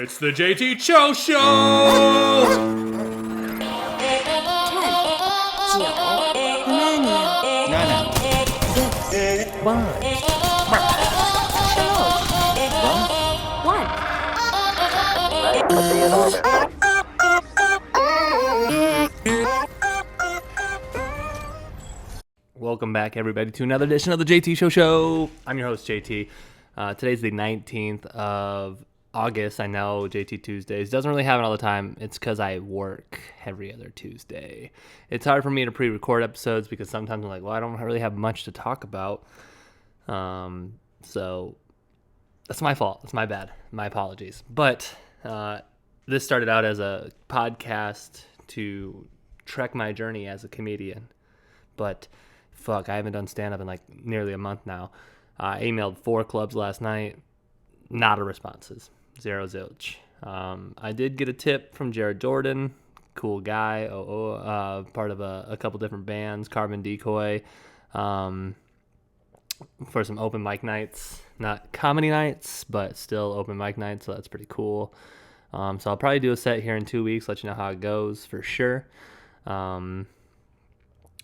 It's the JT Cho Show! 10, Welcome back, everybody, to another edition of the JT Show. I'm your host, JT. Today's the 19th of August. I know JT Tuesdays doesn't really happen all the time. It's because I work every other Tuesday. It's hard for me to pre-record episodes because sometimes I'm like, well, I don't really have much to talk about. So that's my fault. It's my bad. My apologies. But this started out as a podcast to trek my journey as a comedian. But fuck, I haven't done stand-up in like nearly a month now. I emailed 4 clubs last night. Not a responses. 0 zilch. I did get a tip from Jared Jordan. Cool guy. Part of a couple different bands. Carbon Decoy. For some open mic nights. Not comedy nights, but still open mic nights. So that's pretty cool. So I'll probably do a set here in 2 weeks. Let you know how it goes for sure.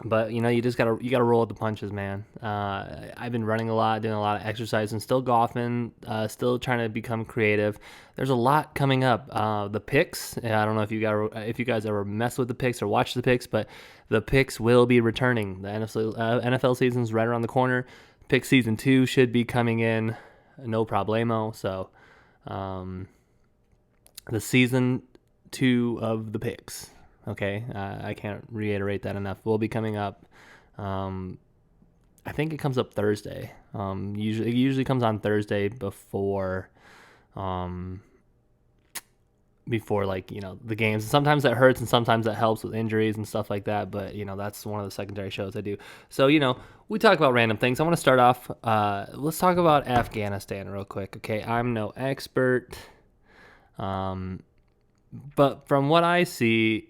But, you know, you gotta roll with the punches, man. I've been running a lot, doing a lot of exercise, and still golfing, still trying to become creative. There's a lot coming up. The picks, I don't know if you guys ever mess with the picks or watch the picks, but the picks will be returning. The NFL season's right around the corner. Pick season 2 should be coming in, no problemo. So, the season 2 of the picks. Okay, I can't reiterate that enough. Will be coming up. I think it comes up Thursday. It usually comes on Thursday before like, you know, the games. Sometimes that hurts and sometimes that helps with injuries and stuff like that. But, you know, that's one of the secondary shows I do. So, you know, we talk about random things. I want to start off. Let's talk about Afghanistan real quick. Okay, I'm no expert, but from what I see,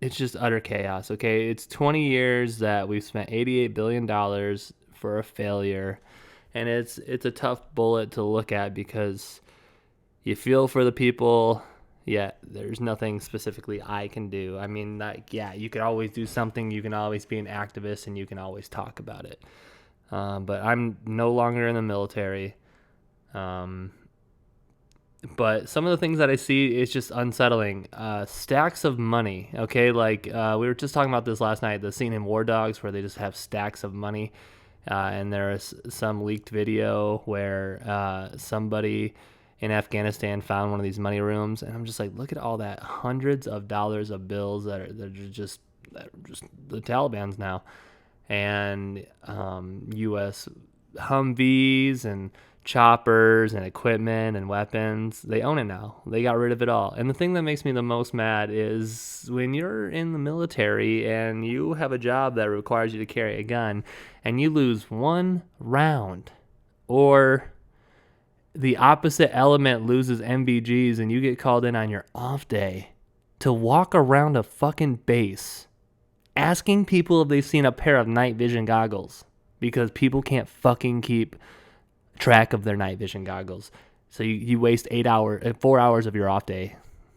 it's just utter chaos, okay? It's 20 years that we've spent $88 billion for a failure, and it's a tough bullet to look at because you feel for the people, yet there's nothing specifically I can do. I mean, like, yeah, you could always do something, you can always be an activist, and you can always talk about it. But I'm no longer in the military. But some of the things that I see is just unsettling. Stacks of money, okay? Like, we were just talking about this last night, the scene in War Dogs where they just have stacks of money. And there is some leaked video where somebody in Afghanistan found one of these money rooms. And I'm just like, look at all that, hundreds of dollars of bills that are just the Taliban's now. And U.S. Humvees and choppers and equipment and weapons. They own it now. They got rid of it all. And the thing that makes me the most mad is when you're in the military and you have a job that requires you to carry a gun and you lose one round, or the opposite element loses MVGs and you get called in on your off day to walk around a fucking base asking people if they've seen a pair of night vision goggles because people can't fucking keep track of their night vision goggles. So you waste 4 hours of your off day,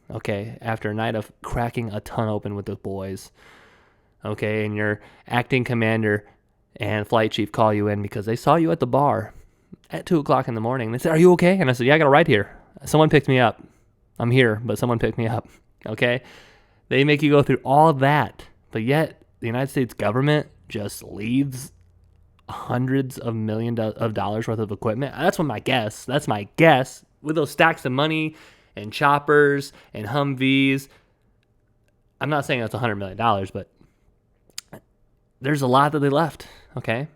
okay, after a night of cracking a ton open with the boys, okay, and your acting commander and flight chief call you in because they saw you at the bar at 2 o'clock in the morning. They said, "Are you okay?" And I said, "Yeah, I got a ride here. Someone picked me up. I'm here, but someone picked me up," okay? They make you go through all of that, but yet the United States government just leaves hundreds of millions of dollars worth of equipment. That's my guess. With those stacks of money and choppers and Humvees. I'm not saying that's $100 million, but there's a lot that they left. Okay.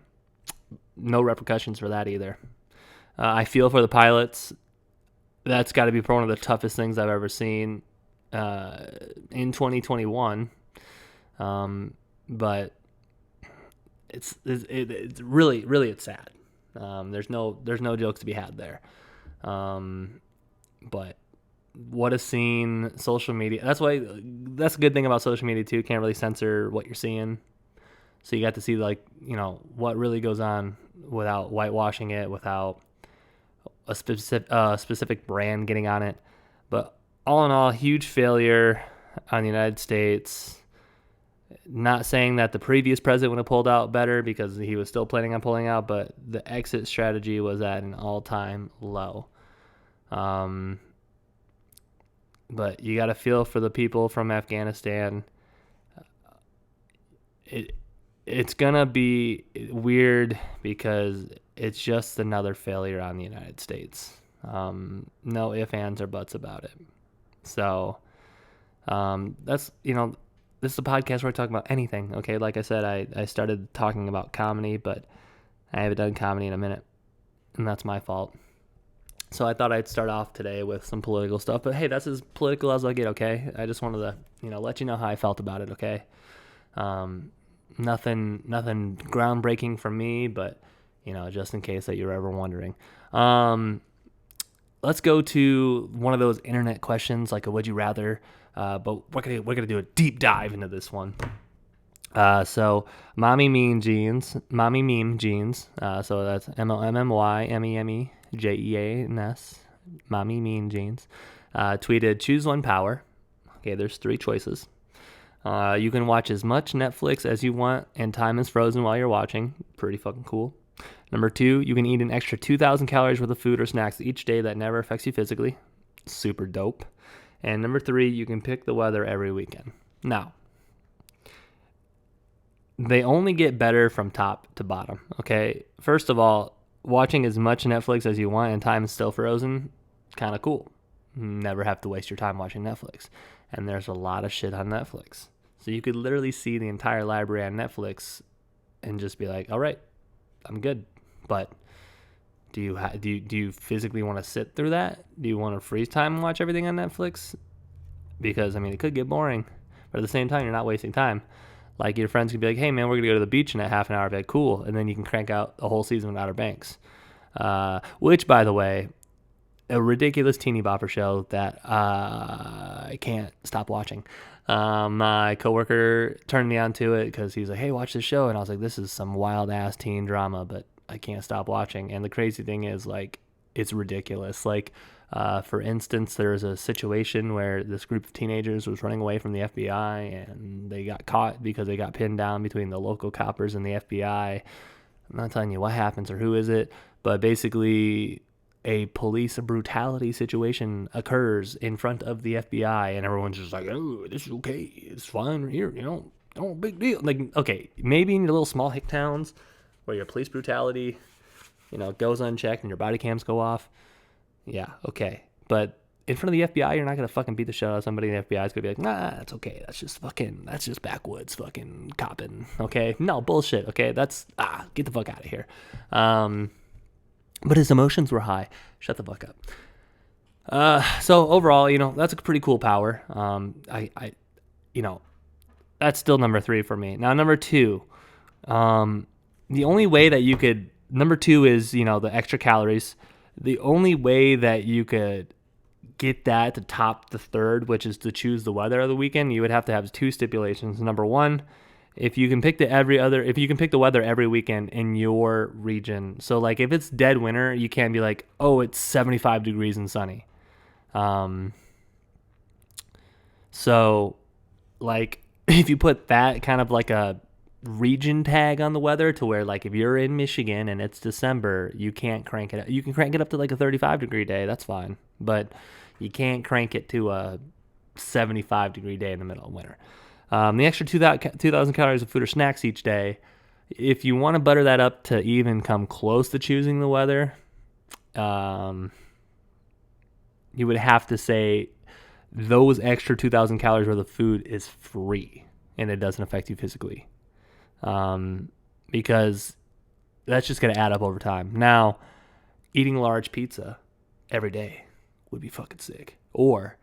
No repercussions for that either. I feel for the pilots. That's got to be one of the toughest things I've ever seen in 2021. But it's really, really, it's sad. There's no jokes to be had there. But what a scene. Social media. That's a good thing about social media too. Can't really censor what you're seeing. So you got to see, like, you know, what really goes on without whitewashing it, without a specific brand getting on it. But all in all, huge failure on the United States. Not saying that the previous president would have pulled out better because he was still planning on pulling out, but the exit strategy was at an all-time low. But you got to feel for the people from Afghanistan. It's going to be weird because it's just another failure on the United States. No ifs, ands, or buts about it. So that's, this is a podcast where I talk about anything, okay? Like I said, I started talking about comedy, but I haven't done comedy in a minute, and that's my fault. So I thought I'd start off today with some political stuff, but hey, that's as political as I'll get, okay? I just wanted to, let you know how I felt about it, okay? Nothing groundbreaking from me, but, just in case that you're ever wondering. Let's go to one of those internet questions, like a would you rather, but we're gonna do a deep dive into this one. So mommy meme jeans, so that's MOMMYMEMEJEANS, mommy meme jeans, tweeted, choose one power. Okay, there's 3 choices. You can watch as much Netflix as you want, and time is frozen while you're watching. Pretty fucking cool. Number 2, you can eat an extra 2,000 calories worth of food or snacks each day that never affects you physically. Super dope. And number 3, you can pick the weather every weekend. Now, they only get better from top to bottom, okay? First of all, watching as much Netflix as you want and time is still frozen, kind of cool. Never have to waste your time watching Netflix. And there's a lot of shit on Netflix. So you could literally see the entire library on Netflix and just be like, all right, I'm good. But do you physically want to sit through that? Do you want to freeze time and watch everything on Netflix? Because, it could get boring. But at the same time, you're not wasting time. Like, your friends could be like, hey, man, we're going to go to the beach in a half an hour. I'd be like, cool. And then you can crank out a whole season of Outer Banks. Which, by the way, a ridiculous teeny bopper show that I can't stop watching. My coworker turned me on to it because he was like, hey, watch this show. And I was like, this is some wild-ass teen drama, but I can't stop watching. And the crazy thing is, like, it's ridiculous. Like, for instance, there was a situation where this group of teenagers was running away from the FBI, and they got caught because they got pinned down between the local coppers and the FBI. I'm not telling you what happens or who is it, but basically a police brutality situation occurs in front of the FBI, and everyone's just like, oh, this is okay. It's fine right here, no big deal. Like, okay, maybe in your little small hick towns where your police brutality, goes unchecked and your body cams go off. Yeah, okay. But in front of the FBI, you're not going to fucking beat the shit out of somebody, and the FBI is going to be like, nah, that's okay. That's just backwoods fucking copping, okay? No, bullshit, okay? Get the fuck out of here. But his emotions were high. Shut the fuck up. So overall, that's a pretty cool power. That's still number 3 for me. Now, number 2, the only way that you could, number 2 is, the extra calories. The only way that you could get that to top the third, which is to choose the weather of the weekend, you would have to have 2 stipulations. Number 1, if you can pick the weather every weekend in your region. So, like, if it's dead winter, you can't be like, oh, it's 75 degrees and sunny. So, like, if you put that kind of like a region tag on the weather to where, like, if you're in Michigan and it's December, you can't crank it up. You can crank it up to like a 35 degree day. That's fine. But you can't crank it to a 75 degree day in the middle of winter. The extra 2,000 calories of food or snacks each day, if you want to butter that up to even come close to choosing the weather, you would have to say those extra 2,000 calories worth of food is free and it doesn't affect you physically. Because that's just going to add up over time. Now, eating large pizza every day would be fucking sick. Or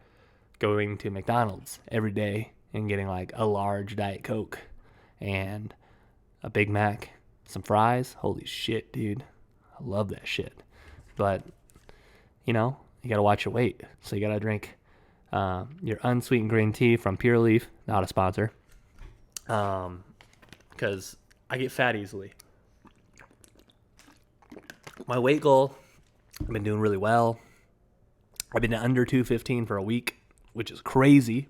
going to McDonald's every day and getting like a large Diet Coke and a Big Mac, some fries. Holy shit, dude. I love that shit. But, you got to watch your weight. So you got to drink your unsweetened green tea from Pure Leaf, not a sponsor. Because I get fat easily. My weight goal I've been doing really well. I've been under 215 for a week, which is crazy.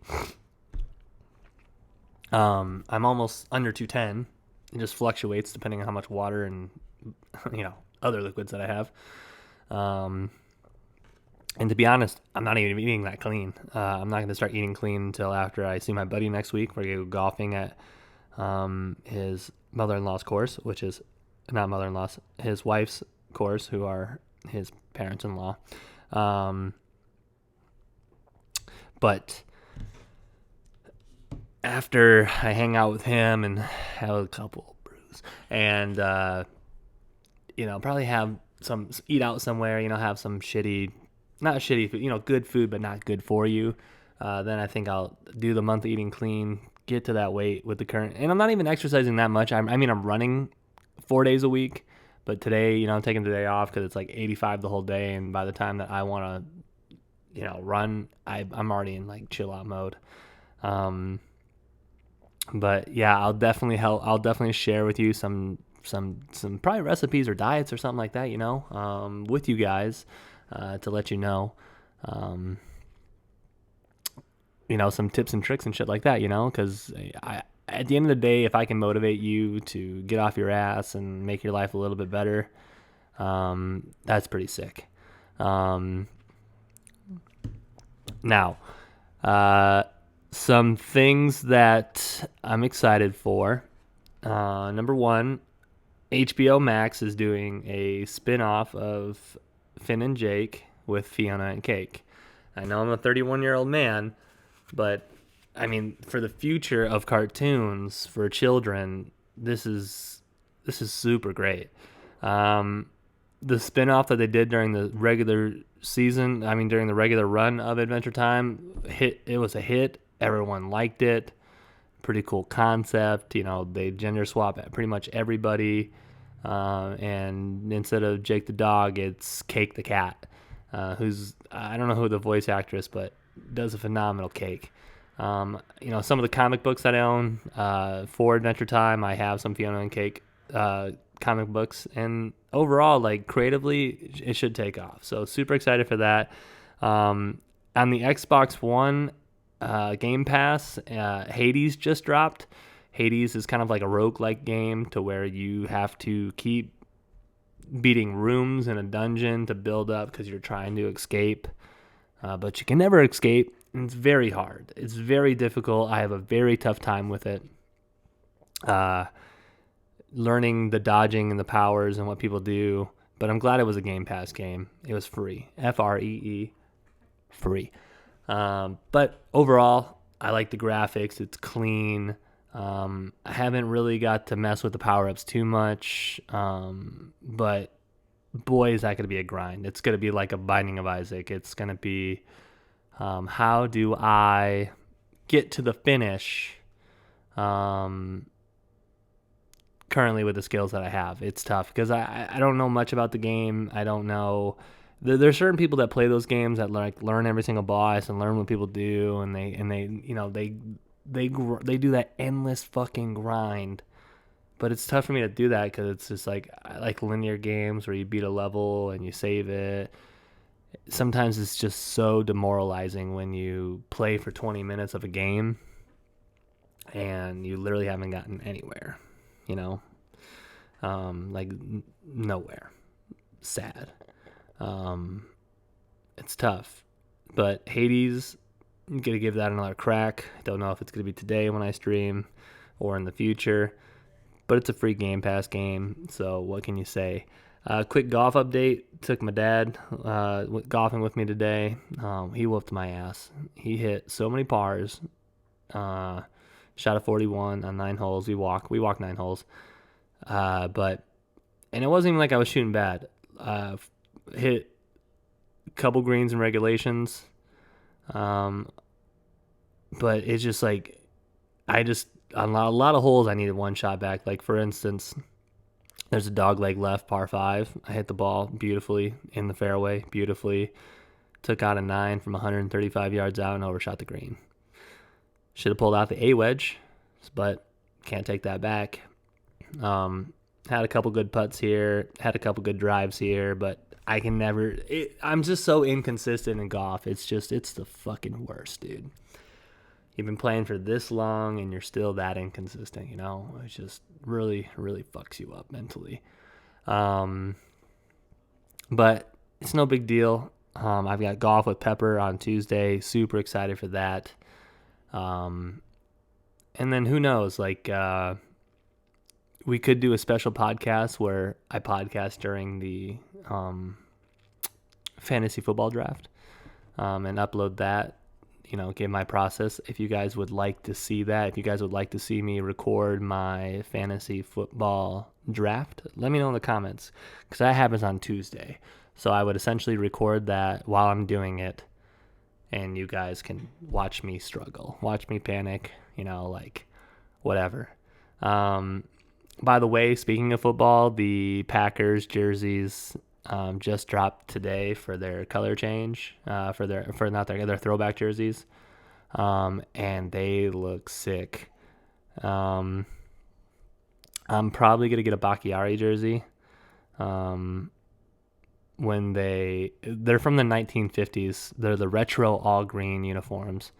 I'm almost under 210. It just fluctuates depending on how much water and other liquids that I have. And to be honest, I'm not even eating that clean. I'm not going to start eating clean until after I see my buddy next week. We're going to go golfing at his mother-in-law's course, which is not mother-in-law's, his wife's course, who are his parents-in-law. But after I hang out with him and have a couple brews and, probably have eat out somewhere, have some not shitty food, good food, but not good for you. Then I think I'll do the month eating clean, get to that weight with the current, and I'm not even exercising that much. I'm running 4 days a week, but today, I'm taking the day off because it's like 85 the whole day. And by the time that I want to, run, I'm already in like chill out mode. But yeah, I'll definitely share with you some probably recipes or diets or something like that, with you guys, to let you know, some tips and tricks and shit like that, because at the end of the day, if I can motivate you to get off your ass and make your life a little bit better, that's pretty sick. Now, some things that I'm excited for. Number one, HBO Max is doing a spin-off of Finn and Jake with Fiona and Cake. I know I'm a 31-year-old man, but I mean, for the future of cartoons for children, this is super great. The spin-off that they did during the regular season, during the regular run of Adventure Time, it was a hit. Everyone liked it. Pretty cool concept. They gender swap pretty much everybody. And instead of Jake the dog, it's Cake the cat, who's, I don't know who the voice actress, but does a phenomenal Cake. Some of the comic books that I own for Adventure Time, I have some Fiona and Cake comic books, and overall, like, creatively, it should take off. So super excited for that. On the Xbox One Game Pass, Hades just dropped. Hades is kind of like a roguelike game to where you have to keep beating rooms in a dungeon to build up because you're trying to escape. But you can never escape, and it's very hard. It's very difficult. I have a very tough time with it. Learning the dodging and the powers and what people do. But I'm glad it was a Game Pass game. It was free. Free. Free. But overall, I like the graphics. It's clean. I haven't really got to mess with the power-ups too much. But boy, is that going to be a grind. It's going to be like a Binding of Isaac. It's going to be, how do I get to the finish currently with the skills that I have? It's tough because I don't know much about the game. I don't know. There's certain people that play those games that like learn every single boss and learn what people do, and they do that endless fucking grind. But it's tough for me to do that because it's just like, I like linear games where you beat a level and you save it. Sometimes it's just so demoralizing when you play for 20 minutes of a game and you literally haven't gotten anywhere, nowhere. Sad. It's tough. But Hades, I'm going to give that another crack. I don't know if it's going to be today when I stream or in the future. But it's a free Game Pass game, so what can you say? Quick golf update. Took my dad golfing with me today. He whooped my ass. He hit so many pars. Shot a 41 on 9 holes. We walked 9 holes. And it wasn't even like I was shooting bad. Hit a couple greens in regulations. But it's just like, on a lot of holes, I needed one shot back. Like, for instance, there's a dog leg left, par 5. I hit the ball beautifully in the fairway, beautifully. Took out a 9 from 135 yards out and overshot the green. Should have pulled out the A wedge, but can't take that back. Had a couple good putts here, had a couple good drives here, but I can never. I'm just so inconsistent in golf. It's the fucking worst, dude. You've been playing for this long and you're still that inconsistent, you know? It just really, really fucks you up mentally. But it's no big deal. I've got golf with Pepper on Tuesday. Super excited for that. And then who knows? Like, we could do a special podcast where I podcast during the fantasy football draft and upload that. You know, give my process. If you guys would like to see that, if you guys would like to see me record my fantasy football draft, let me know in the comments, because that happens on Tuesday. So I would essentially record that while I'm doing it, and you guys can watch me struggle, watch me panic, you know, like whatever. By the way, speaking of football, the Packers jerseys just dropped today for their color change, for their throwback jerseys, and they look sick. I'm probably gonna get a Bakhtiari jersey. When they're from the 1950s, they're the retro all green uniforms,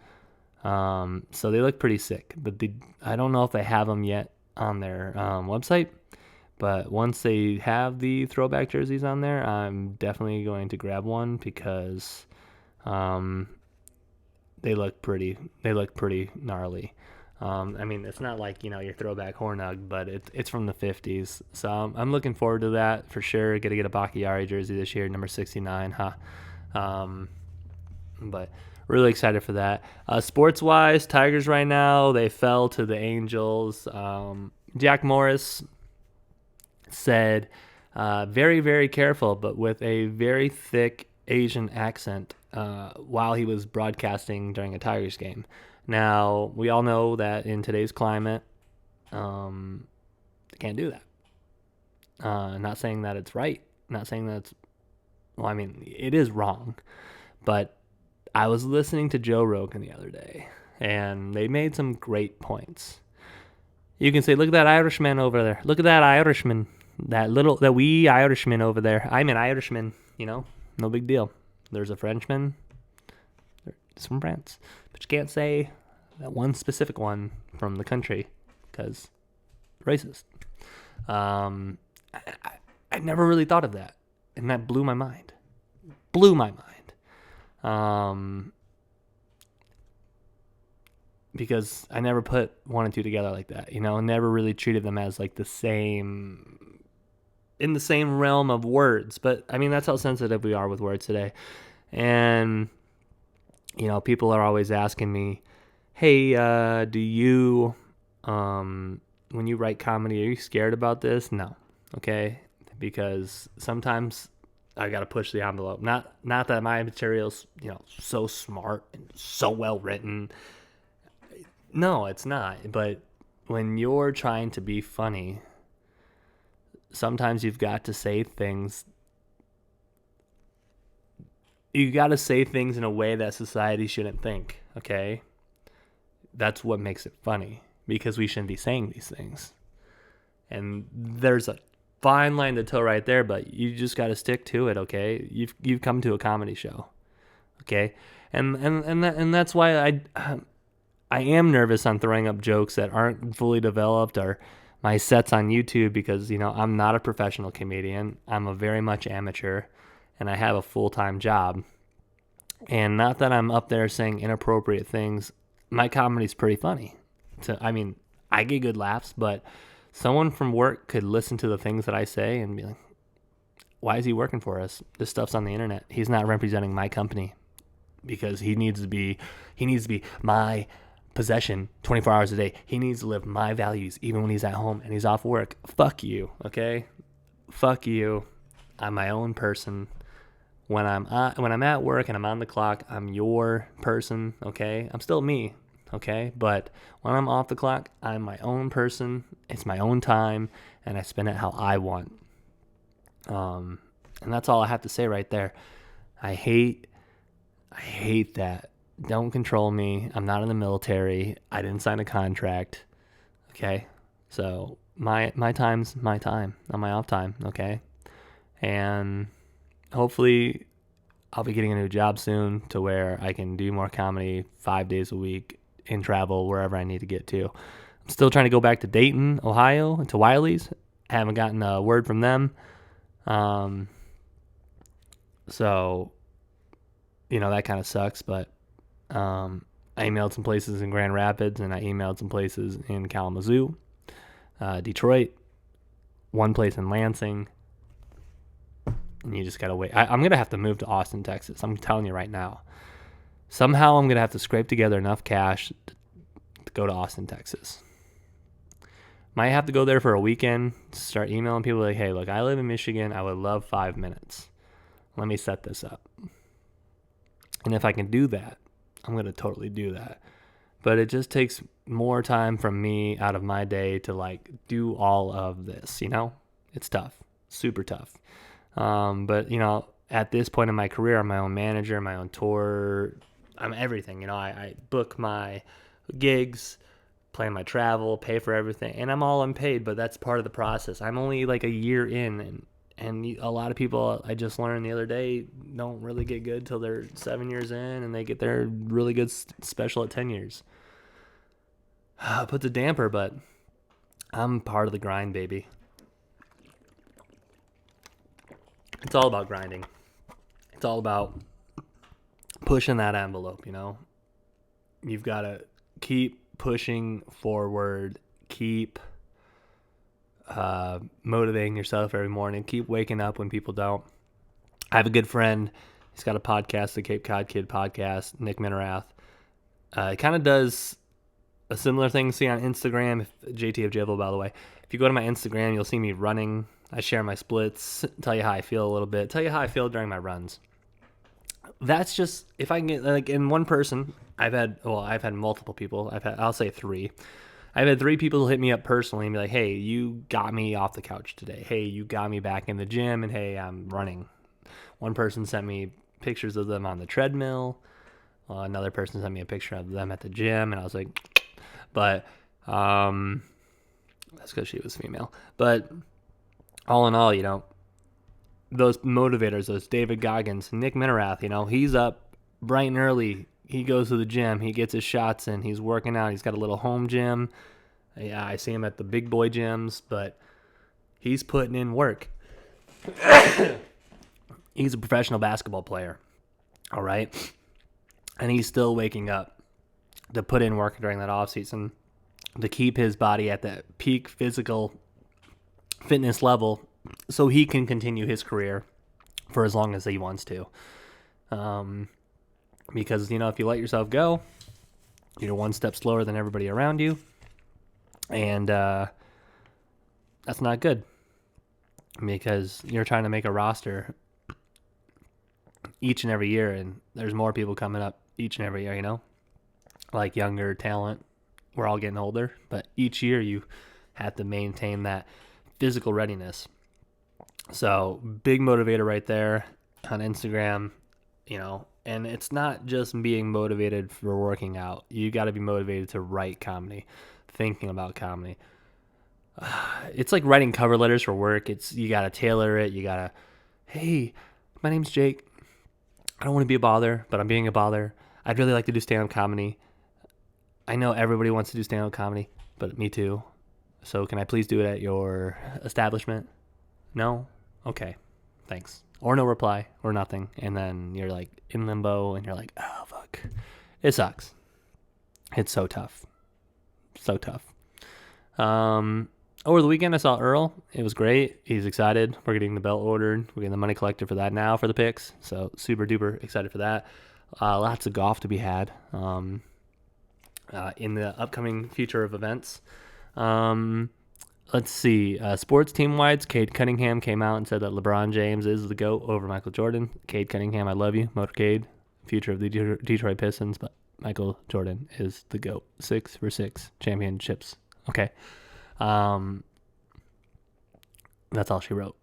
so they look pretty sick. But I don't know if they have them yet on their website. But once they have the throwback jerseys on there, I'm definitely going to grab one, because they look pretty gnarly. I mean, it's not like, you know, your throwback Hornug, but it's from the 50s. So I'm looking forward to that for sure. Got to get a Bakhtiari jersey this year, number 69, huh? But really excited for that. Sports-wise, Tigers right now, they fell to the Angels. Jack Morris said, very, very careful, but with a very thick Asian accent while he was broadcasting during a Tigers game. Now, we all know that in today's climate, they can't do that. Not saying that it's right. Not saying that well, I mean, it is wrong. But I was listening to Joe Rogan the other day, and they made some great points. You can say, look at that Irishman over there. Look at that Irishman. That wee Irishman over there. I'm an Irishman, you know, no big deal. There's a Frenchman. It's from France. But you can't say that one specific one from the country, because racist. I never really thought of that, and that blew my mind. Because I never put one and two together like that, you know, never really treated them as like in the same realm of words. But I mean, that's how sensitive we are with words today. And, you know, people are always asking me, hey, do you, when you write comedy, are you scared about this? No. Okay. Because sometimes I got to push the envelope. Not that my material's, you know, so smart and so well written. No, it's not. But when you're trying to be funny, sometimes you've got to say things. You got to say things in a way that society shouldn't think, okay? That's what makes it funny, because we shouldn't be saying these things. And there's a fine line to toe right there, but you just got to stick to it, okay? You've come to a comedy show, okay? And that's why I am nervous on throwing up jokes that aren't fully developed, or my sets on YouTube, because, you know, I'm not a professional comedian. I'm a very much amateur, and I have a full-time job. And not that I'm up there saying inappropriate things. My comedy's pretty funny. I mean, I get good laughs, but someone from work could listen to the things that I say and be like, why is he working for us? This stuff's on the internet. He's not representing my company, because he needs to be my possession 24 hours a day. He needs to live my values even when he's at home and he's off work. Fuck you, okay? Fuck you. I'm my own person. When I'm at work and I'm on the clock, I'm your person, okay? I'm still me, okay? But when I'm off the clock, I'm my own person. It's my own time, and I spend it how I want. And that's all I have to say right there. I hate that. Don't control me. I'm not in the military. I didn't sign a contract. Okay? So my time's my time, not my off time, okay? And hopefully I'll be getting a new job soon to where I can do more comedy 5 days a week and travel wherever I need to get to. I'm still trying to go back to Dayton, Ohio, and to Wiley's. Haven't gotten a word from them. So, that kind of sucks, but I emailed some places in Grand Rapids, and I emailed some places in Kalamazoo, Detroit, one place in Lansing, and you just got to wait. I'm going to have to move to Austin, Texas. I'm telling you right now. Somehow I'm going to have to scrape together enough cash to go to Austin, Texas. Might have to go there for a weekend, start emailing people like, hey, look, I live in Michigan. I would love 5 minutes. Let me set this up. And if I can do that, I'm going to totally do that. But it just takes more time from me out of my day to do all of this, It's tough, super tough. But at this point in my career, I'm my own manager, my own tour. I'm everything, I book my gigs, plan my travel, pay for everything, and I'm all unpaid, but that's part of the process. I'm only a year in, and a lot of people, I just learned the other day, don't really get good till they're 7 years in, and they get their really good special at 10 years. Puts a damper, but I'm part of the grind, baby. It's all about grinding. It's all about pushing that envelope, You've got to keep pushing forward, keep motivating yourself every morning, keep waking up when people don't. I have a good friend. He's got a podcast, the Cape Cod Kid podcast, Nick Minerath. He kind of does a similar thing see on Instagram. JT of Jivel, by the way. If you go to my Instagram, you'll see me running. I share my splits, tell you how I feel a little bit, tell you how I feel during my runs. That's just, if I can get, in one person, I've had multiple people. I'll say 3. I've had 3 people hit me up personally and be like, hey, you got me off the couch today. Hey, you got me back in the gym, and hey, I'm running. One person sent me pictures of them on the treadmill. Another person sent me a picture of them at the gym, and I was like, but that's because she was female. But all in all, those motivators, those David Goggins, Nick Minerath, he's up bright and early. He goes to the gym. He gets his shots in. He's working out. He's got a little home gym. Yeah, I see him at the big boy gyms, but he's putting in work. He's a professional basketball player, all right? And he's still waking up to put in work during that offseason to keep his body at that peak physical fitness level so he can continue his career for as long as he wants to. Because, if you let yourself go, you're one step slower than everybody around you. And that's not good, because you're trying to make a roster each and every year, and there's more people coming up each and every year, like younger talent. We're all getting older, but each year you have to maintain that physical readiness. So big motivator right there on Instagram, and it's not just being motivated for working out. You got to be motivated to write comedy, thinking about comedy. It's like writing cover letters for work. You got to tailor it. You got to, hey, my name's Jake. I don't want to be a bother, but I'm being a bother. I'd really like to do stand-up comedy. I know everybody wants to do stand-up comedy, but me too. So can I please do it at your establishment? No? Okay. Thanks. Or no reply, or nothing. And then you're in limbo, and you're like, oh, fuck. It sucks. It's so tough. So tough. Over the weekend, I saw Earl. It was great. He's excited. We're getting the belt ordered. We're getting the money collected for that now for the picks. So super duper excited for that. Lots of golf to be had in the upcoming future of events. Let's see. Sports team-wise, Cade Cunningham came out and said that LeBron James is the GOAT over Michael Jordan. Cade Cunningham, I love you. Motorcade, future of the Detroit Pistons, but Michael Jordan is the GOAT. 6 for 6 championships. Okay. That's all she wrote.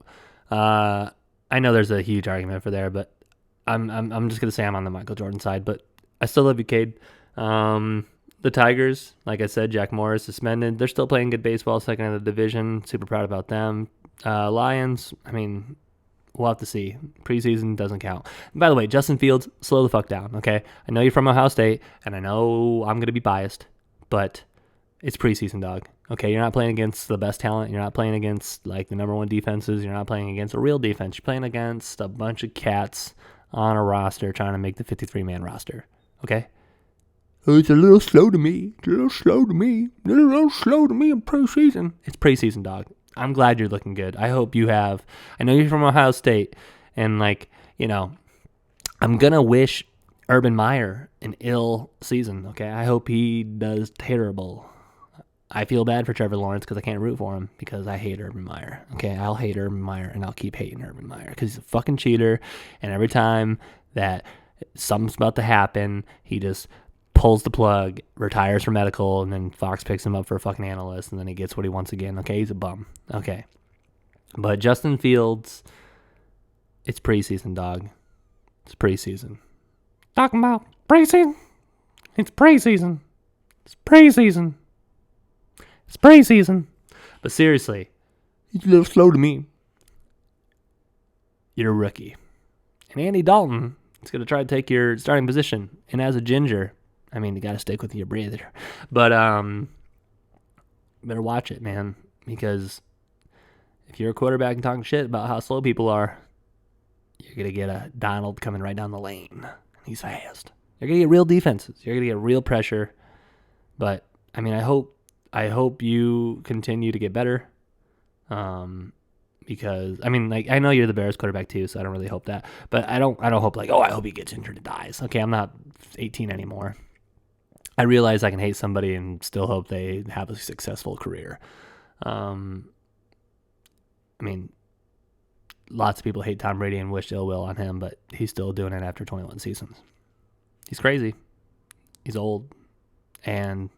I know there's a huge argument for there, but I'm just gonna say I'm on the Michael Jordan side, but I still love you, Cade. The Tigers, like I said, Jack Morris suspended. They're still playing good baseball, second in the division. Super proud about them. Lions, We'll have to see. Preseason doesn't count. And by the way, Justin Fields, slow the fuck down, okay? I know you're from Ohio State, and I know I'm going to be biased, but it's preseason, dog. Okay, you're not playing against the best talent. You're not playing against like the number one defenses. You're not playing against a real defense. You're playing against a bunch of cats on a roster trying to make the 53-man roster. Okay? Oh, it's a little slow to me. It's a little slow to me. It's a little slow to me in preseason. It's preseason, dog. I'm glad you're looking good. I hope you have. I know you're from Ohio State, and like, you know, I'm going to wish Urban Meyer an ill season, okay? I hope he does terrible. I feel bad for Trevor Lawrence because I can't root for him because I hate Urban Meyer. Okay, I'll hate Urban Meyer and I'll keep hating Urban Meyer because he's a fucking cheater. And every time that something's about to happen, he just pulls the plug, retires from medical, and then Fox picks him up for a fucking analyst, and then he gets what he wants again. Okay, he's a bum. Okay. But Justin Fields, it's preseason, dog. It's preseason. Talking about preseason? It's preseason. It's preseason. It's preseason. But seriously, it's a little slow to me. You're a rookie. And Andy Dalton is going to try to take your starting position. And as a ginger, I mean, you got to stick with your breather. But better watch it, man. Because if you're a quarterback and talking shit about how slow people are, you're going to get a Donald coming right down the lane. He's fast. You're going to get real defenses. You're going to get real pressure. But, I mean, I hope you continue to get better. Because I mean, like, I know you're the Bears quarterback too, so I don't really hope that. But I don't hope like, I hope he gets injured and dies. Okay, I'm not 18 anymore. I realize I can hate somebody and still hope they have a successful career. I mean, lots of people hate Tom Brady and wish ill will on him, but he's still doing it after 21 seasons. He's crazy. He's old, and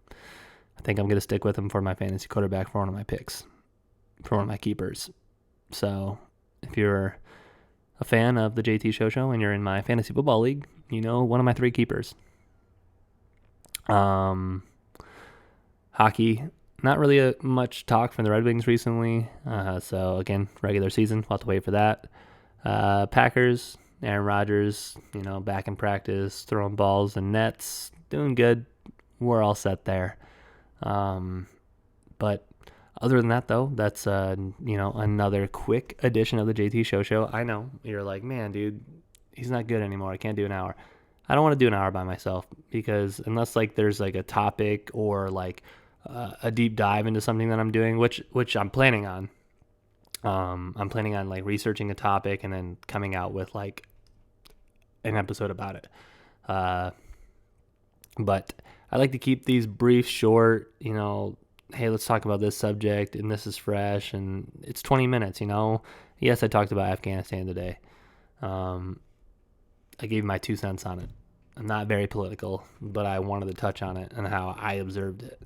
I think I'm going to stick with him for my fantasy quarterback for one of my picks, for one of my keepers. So if you're a fan of the JT Show and you're in my fantasy football league, you know one of my 3 keepers. Hockey, not really much talk from the Red Wings recently. So again, regular season, we'll have to wait for that. Packers, Aaron Rodgers, back in practice, throwing balls and nets, doing good. We're all set there. But other than that, though, that's another quick edition of the JT Show. I know you're like, man, dude, he's not good anymore. I can't do an hour. I don't want to do an hour by myself because unless like there's like a topic or like a deep dive into something that I'm doing, which I'm planning on. I'm planning on like researching a topic and then coming out with like an episode about it. But I like to keep these brief, short. Hey, let's talk about this subject, and this is fresh, and it's 20 minutes. Yes, I talked about Afghanistan today. I gave my 2 cents on it. I'm not very political, but I wanted to touch on it and how I observed it.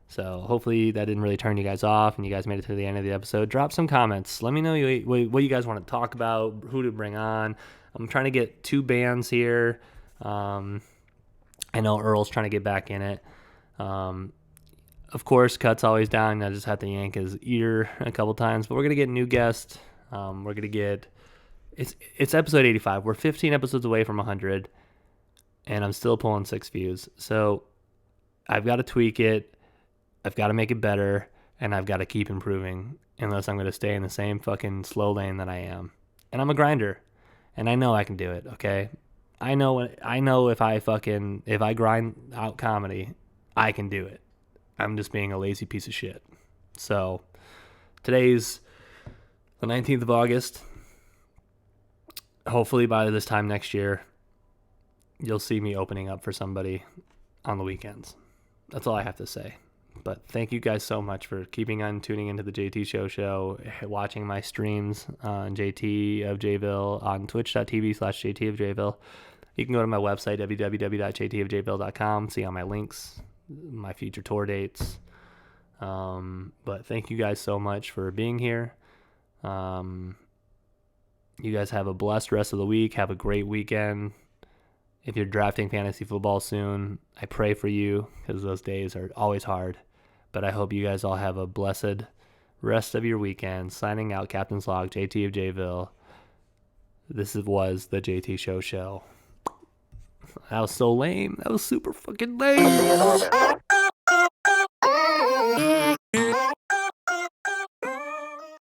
So hopefully that didn't really turn you guys off and you guys made it to the end of the episode. Drop some comments. Let me know what you guys want to talk about, who to bring on. I'm trying to get 2 bands here. I know Earl's trying to get back in it. Of course, Cut's always down. I just have to yank his ear a couple times. But we're going to get a new guest. We're going to get... It's episode 85. We're 15 episodes away from 100, and I'm still pulling 6 views. So I've got to tweak it. I've got to make it better, and I've got to keep improving unless I'm going to stay in the same fucking slow lane that I am. And I'm a grinder, and I know I can do it, okay? I know if I grind out comedy, I can do it. I'm just being a lazy piece of shit. So today's the 19th of August. Hopefully by this time next year, you'll see me opening up for somebody on the weekends. That's all I have to say. But thank you guys so much for keeping on tuning into the JT Show, watching my streams on JT of Jayville on twitch.tv/JT of Jayville. You can go to my website, www.jtofjayville.com, see all my links, my future tour dates. But thank you guys so much for being here. You guys have a blessed rest of the week. Have a great weekend. If you're drafting fantasy football soon, I pray for you because those days are always hard. But I hope you guys all have a blessed rest of your weekend. Signing out, Captain's Log, JT of Jayville. was the JT Show show. That was so lame. That was super fucking lame.